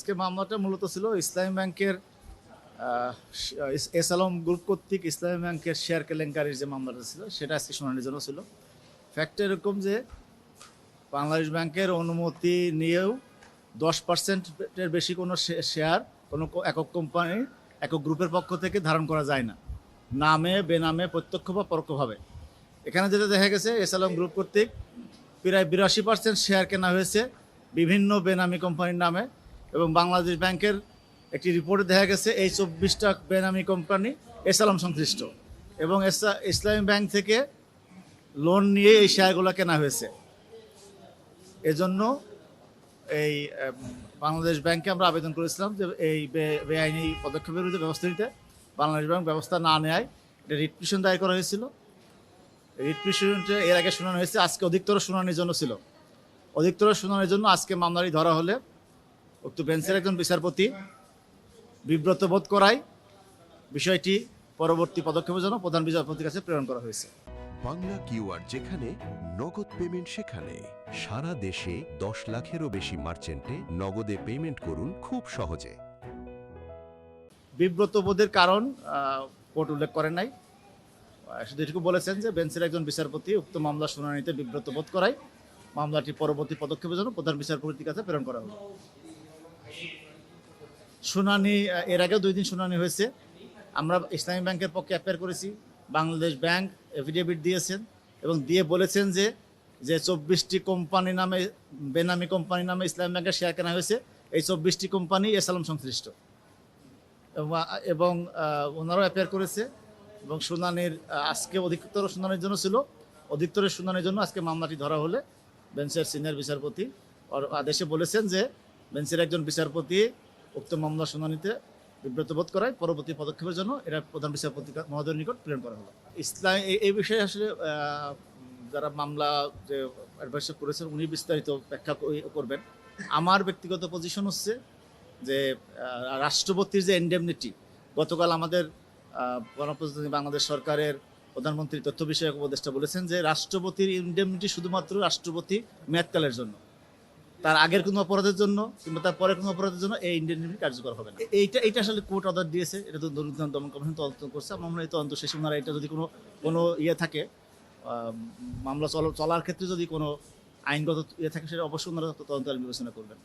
আজকে মামলাটা মূলত ছিল ইসলামী ব্যাংকের এস আলম গ্রুপ কর্তৃক ইসলামী ব্যাংকের শেয়ার কেলেঙ্কারির যে মামলাটা ছিল সেটা আজকে শুনানির জন্য ছিল। ফ্যাক্ট এরকম যে বাংলাদেশ ব্যাংকের অনুমতি নিয়েও 10%-এর বেশি কোনো শেয়ার কোনো একক কোম্পানি একক গ্রুপের পক্ষ থেকে ধারণ করা যায় না, নামে বেনামে প্রত্যক্ষ বা পরোক্ষভাবে। এখানে যেটা দেখা গেছে এস আলম গ্রুপ কর্তৃক প্রায় 82% শেয়ার কেনা হয়েছে বিভিন্ন বেনামি কোম্পানির নামে, এবং বাংলাদেশ ব্যাংকের একটি রিপোর্টে দেখা গেছে এই 24টা বেনামি কোম্পানি এস আলম সংশ্লিষ্ট, এবং ইসলামী ব্যাংক থেকে লোন নিয়ে এই শেয়ারগুলো কেনা হয়েছে। এজন্য এই বাংলাদেশ ব্যাংকে আমরা আবেদন করেছিলাম যে এই বেআইনি পদক্ষেপের বিরুদ্ধে ব্যবস্থা নিতে। বাংলাদেশ ব্যাংক ব্যবস্থা না নেয় এটা রিট পিটিশন দায়ের করা হয়েছিল। রিট পিটিশনটা এর আগে শুনানি হয়েছে, আজকে অধিকতর শুনানির জন্য ছিল। অধিকতর শুনানির জন্য আজকে মামলাটি ধরা হলে উক্ত বেঞ্চের একজন বিচারপতি বিব্রত বোধ করায় বিষয়টি পরবর্তী পদক্ষেপের জন্য প্রধান বিচারপতির কাছে প্রেরণ করা হয়েছে। বাংলা কিউআর, যেখানে নগদ পেমেন্ট সেখানে। সারা দেশে 10 লাখেরও বেশি মার্চেন্টে নগদে পেমেন্ট করুন খুব সহজে। বিব্রত বোধের কারণ কোর্ট উল্লেখ করেন নাই, শুধু এটুকু বলেছেন যে বেঞ্চের একজন বিচারপতি উক্ত মামলা শুনানিতে বিব্রত বোধ করায় মামলাটি পরবর্তী পদক্ষেপের জন্য প্রধান বিচারপতির কাছে প্রেরণ করা হলো। শুনানি এর আগেও 2 দিন শুনানি হয়েছে। আমরা ইসলামী ব্যাংকের পক্ষে অ্যাপিয়ার করেছি, বাংলাদেশ ব্যাংক এফিডেভিট দিয়েছেন এবং দিয়ে বলেছেন যে 24টি কোম্পানি নামে বেনামি কোম্পানি নামে ইসলামী ব্যাংকের শেয়ার কেনা হয়েছে, এই 24টি কোম্পানি এস আলম সংশ্লিষ্ট, এবং ওনারাও অ্যাপিয়ার করেছে। এবং শুনানির আজকে অধিকতর শুনানির জন্য ছিল, অধিকতরের শুনানির জন্য আজকে মামলাটি ধরা হলে বেঞ্চের সিনিয়র বিচারপতি আদেশে বলেছেন যে বেঞ্চের একজন বিচারপতি উক্ত মামলা শুনানিতে বিব্রত বোধ করায় পরবর্তী পদক্ষেপের জন্য এটা প্রধান বিচারপতি মহোদয়ের নিকট প্রেরণ করা হলো। ইসলাম এই বিষয়ে আসলে যারা মামলা যে অ্যাডভাইস করেছেন উনি বিস্তারিত ব্যাখ্যা করবেন। আমার ব্যক্তিগত পজিশন হচ্ছে যে রাষ্ট্রপতির যে ইনডেমনিটি, গতকাল আমাদের গণপ্রজাতন্ত্রী বাংলাদেশ সরকারের প্রধানমন্ত্রী তথ্য বিষয়ক উপদেষ্টা বলেছেন যে রাষ্ট্রপতির ইনডেমনিটি শুধুমাত্র রাষ্ট্রপতি মেয়াদকালের জন্য, তার আগের কোনো অপরাধের জন্য কিংবা তার পরের কোনো অপরাধের জন্য এই ইনডেমনিটি কার্যকর হবে না। এইটা আসলে কোর্ট অর্ডার দিয়েছে, এটা তো দুর্নীতি দমন কমিশন তদন্ত করছে। আমরা এই তদন্ত শেষে ওনারা এটা যদি কোনো ইয়ে থাকে, মামলা চলার ক্ষেত্রে যদি কোনো আইনগত ইয়ে থাকে, সেটা অবশ্যই ওনারা তদন্ত বিবেচনা করবেন।